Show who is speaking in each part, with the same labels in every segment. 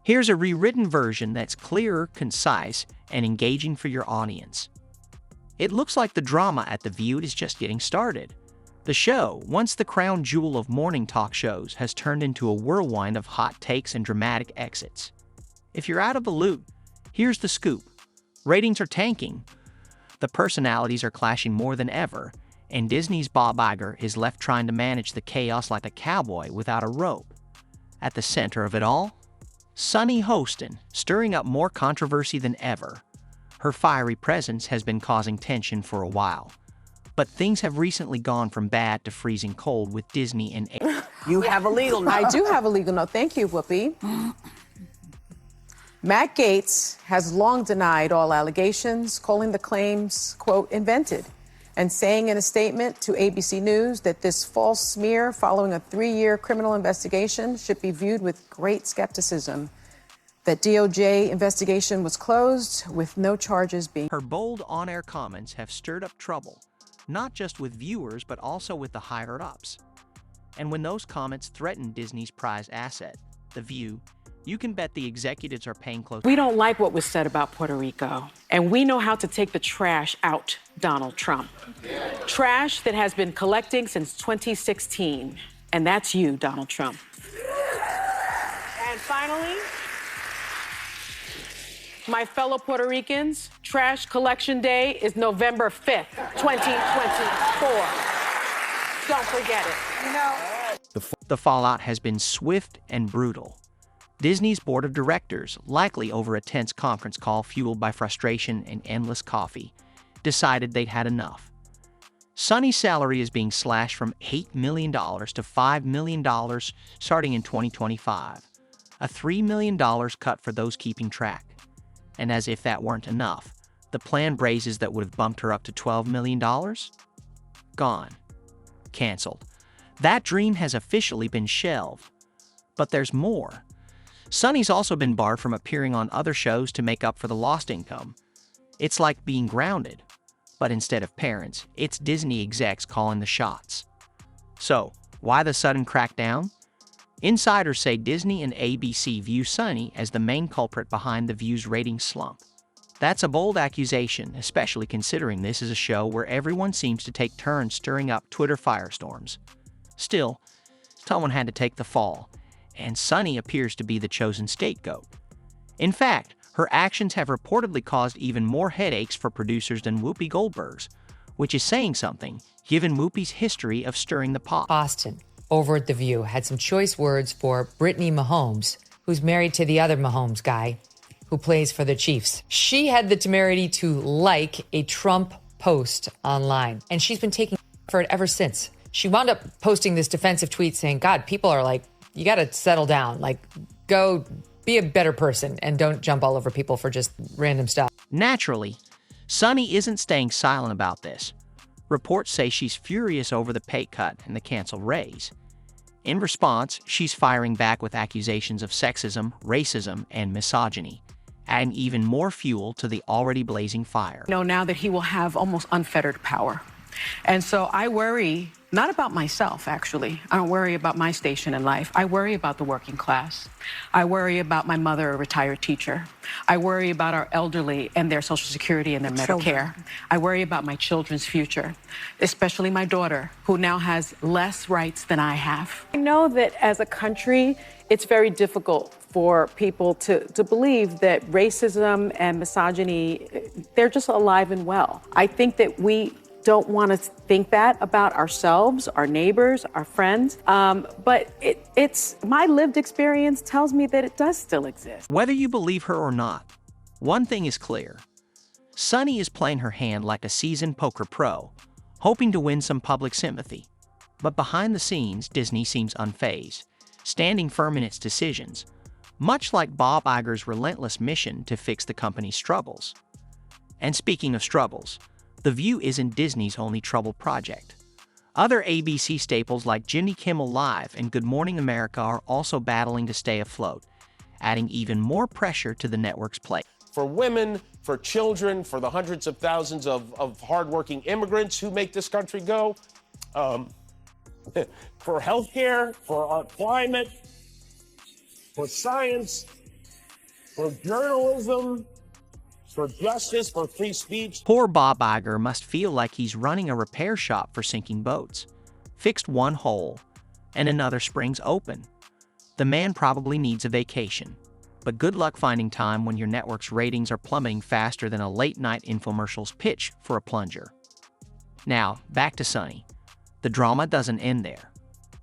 Speaker 1: Here's a rewritten version that's clearer, concise, and engaging for your audience. It looks like the drama at The View is just getting started. The show, once the crown jewel of morning talk shows, has turned into a whirlwind of hot takes and dramatic exits. If you're out of the loop, here's the scoop. Ratings are tanking, the personalities are clashing more than ever, and Disney's Bob Iger is left trying to manage the chaos like a cowboy without a rope. At the center of it all, Sunny Hostin, stirring up more controversy than ever. Her fiery presence has been causing tension for a while. But things have recently gone from bad to freezing cold with Disney and
Speaker 2: You have a legal note.
Speaker 3: I do have a legal note. Thank you, Whoopi. Matt Gaetz has long denied all allegations, calling the claims, quote, invented, and saying in a statement to ABC News that this false smear following a 3-year criminal investigation should be viewed with great skepticism. That DOJ investigation was closed with no charges being...
Speaker 1: Her bold on-air comments have stirred up trouble, not just with viewers but also with the higher-ups. And when those comments threaten Disney's prized asset, The View, you can bet the executives are paying close.
Speaker 4: We don't like what was said about Puerto Rico, and we know how to take the trash out, Donald Trump. Trash that has been collecting since 2016, and that's you, Donald Trump. And finally, my fellow Puerto Ricans, Trash Collection Day is November 5th, 2024. Don't forget it.
Speaker 1: The fallout has been swift and brutal. Disney's board of directors, likely over a tense conference call fueled by frustration and endless coffee, decided they'd had enough. Sunny's salary is being slashed from $8 million to $5 million starting in 2025, a $3 million cut for those keeping track. And as if that weren't enough, the planned raises that would have bumped her up to $12 million? Gone. Canceled. That dream has officially been shelved. But there's more. Sunny's also been barred from appearing on other shows to make up for the lost income. It's like being grounded. But instead of parents, it's Disney execs calling the shots. So, why the sudden crackdown? Insiders say Disney and ABC view Sunny as the main culprit behind The View's ratings slump. That's a bold accusation, especially considering this is a show where everyone seems to take turns stirring up Twitter firestorms. Still, someone had to take the fall, and Sunny appears to be the chosen scapegoat. In fact, her actions have reportedly caused even more headaches for producers than Whoopi Goldberg's, which is saying something, given Whoopi's history of stirring the pot.
Speaker 5: Hostin, over at The View, had some choice words for Brittany Mahomes, who's married to the other Mahomes guy who plays for the Chiefs. She had the temerity to like a Trump post online, and she's been taking for it ever since. She wound up posting this defensive tweet saying, God, people are like, you got to settle down. Like, go be a better person and don't jump all over people for just random stuff.
Speaker 1: Naturally, Sunny isn't staying silent about this. Reports say she's furious over the pay cut and the canceled raise. In response, she's firing back with accusations of sexism, racism, and misogyny, adding even more fuel to the already blazing fire.
Speaker 2: Know now that he will have almost unfettered power. And so I worry, not about myself, actually. I don't worry about my station in life. I worry about the working class. I worry about my mother, a retired teacher. I worry about our elderly and their Social Security and their Medicare. I worry about my children's future, especially my daughter, who now has less rights than I have.
Speaker 4: I know that as a country, it's very difficult for people to believe that racism and misogyny, they're just alive and well. I think that we don't want to think that about ourselves, our neighbors, our friends. But it's my lived experience tells me that it does still exist.
Speaker 1: Whether you believe her or not, one thing is clear. Sunny is playing her hand like a seasoned poker pro, hoping to win some public sympathy. But behind the scenes, Disney seems unfazed, standing firm in its decisions, much like Bob Iger's relentless mission to fix the company's troubles. And speaking of troubles, The View isn't Disney's only troubled project. Other ABC staples like Jimmy Kimmel Live and Good Morning America are also battling to stay afloat, adding even more pressure to the network's plate.
Speaker 6: For women, for children, for the hundreds of thousands of hardworking immigrants who make this country go, for healthcare, for our climate, for science, for journalism, for justice, for free speech.
Speaker 1: Poor Bob Iger must feel like he's running a repair shop for sinking boats. Fixed one hole, and another springs open. The man probably needs a vacation. But good luck finding time when your network's ratings are plummeting faster than a late-night infomercial's pitch for a plunger. Now, back to Sunny. The drama doesn't end there.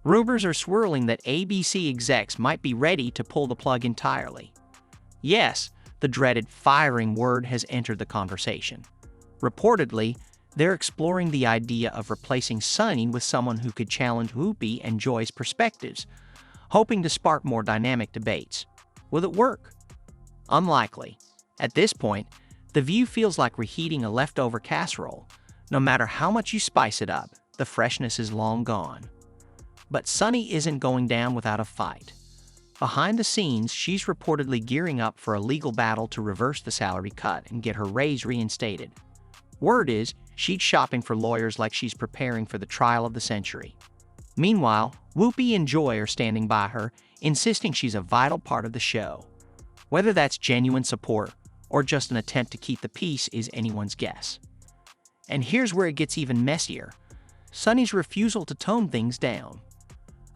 Speaker 1: Rumors are swirling that ABC execs might be ready to pull the plug entirely. Yes, the dreaded firing word has entered the conversation. Reportedly, they're exploring the idea of replacing Sunny with someone who could challenge Whoopi and Joy's perspectives, hoping to spark more dynamic debates. Will it work? Unlikely. At this point, The View feels like reheating a leftover casserole. No matter how much you spice it up, the freshness is long gone. But Sunny isn't going down without a fight. Behind the scenes, she's reportedly gearing up for a legal battle to reverse the salary cut and get her raise reinstated. Word is, she's shopping for lawyers like she's preparing for the trial of the century. Meanwhile, Whoopi and Joy are standing by her, insisting she's a vital part of the show. Whether that's genuine support or just an attempt to keep the peace is anyone's guess. And here's where it gets even messier. Sunny's refusal to tone things down.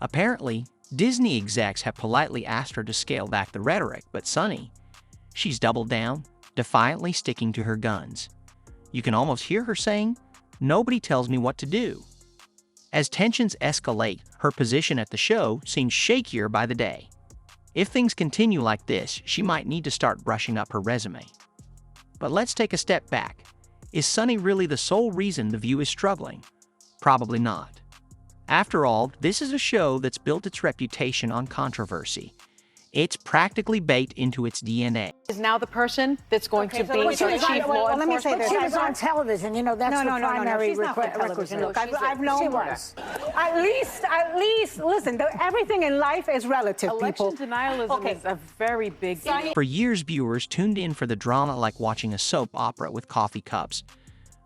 Speaker 1: Apparently, Disney execs have politely asked her to scale back the rhetoric, but Sunny, she's doubled down, defiantly sticking to her guns. You can almost hear her saying, "Nobody tells me what to do." As tensions escalate, her position at the show seems shakier by the day. If things continue like this, she might need to start brushing up her resume. But let's take a step back. Is Sunny really the sole reason The View is struggling? Probably not. After all, this is a show that's built its reputation on controversy. It's practically baked into its DNA.
Speaker 2: Is now the person that's going to be
Speaker 7: Well,
Speaker 2: the chief law
Speaker 7: let me say
Speaker 2: enforcement
Speaker 7: this. She was
Speaker 2: officer?
Speaker 7: on television. You know, that's the primary
Speaker 2: She's not for
Speaker 7: requisite.
Speaker 2: television.
Speaker 7: Look, I've
Speaker 2: She
Speaker 7: known her.
Speaker 2: was.
Speaker 7: At least, listen, everything in life is relative,
Speaker 4: Election
Speaker 7: people.
Speaker 4: denialism is a very big deal.
Speaker 1: For years, viewers tuned in for the drama like watching a soap opera with coffee cups.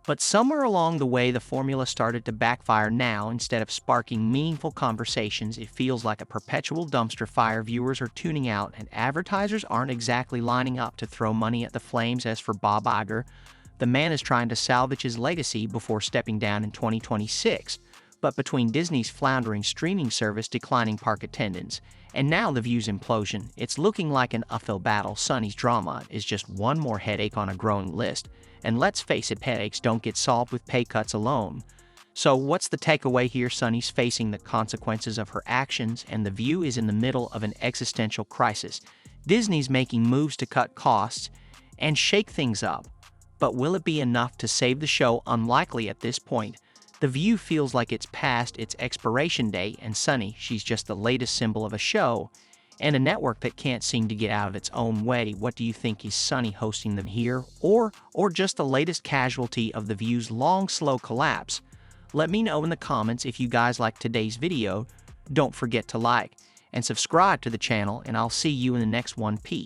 Speaker 1: But somewhere along the way, the formula started to backfire. Now, instead of sparking meaningful conversations, it feels like a perpetual dumpster fire. Viewers are tuning out, and advertisers aren't exactly lining up to throw money at the flames. As for Bob Iger, the man is trying to salvage his legacy before stepping down in 2026. But between Disney's floundering streaming service, declining park attendance, and now The View's implosion, it's looking like an uphill battle. Sunny's drama is just one more headache on a growing list. And let's face it, headaches don't get solved with pay cuts alone. So what's the takeaway here? Sunny's facing the consequences of her actions, and The View is in the middle of an existential crisis. Disney's making moves to cut costs and shake things up. But will it be enough to save the show? Unlikely at this point. The View feels like it's past its expiration date, and Sunny, she's just the latest symbol of a show and a network that can't seem to get out of its own way. What do you think? Is Sunny hosting them here, or just the latest casualty of The View's long, slow collapse? Let me know in the comments. If you guys like today's video, don't forget to like and subscribe to the channel, and I'll see you in the next one. Peace.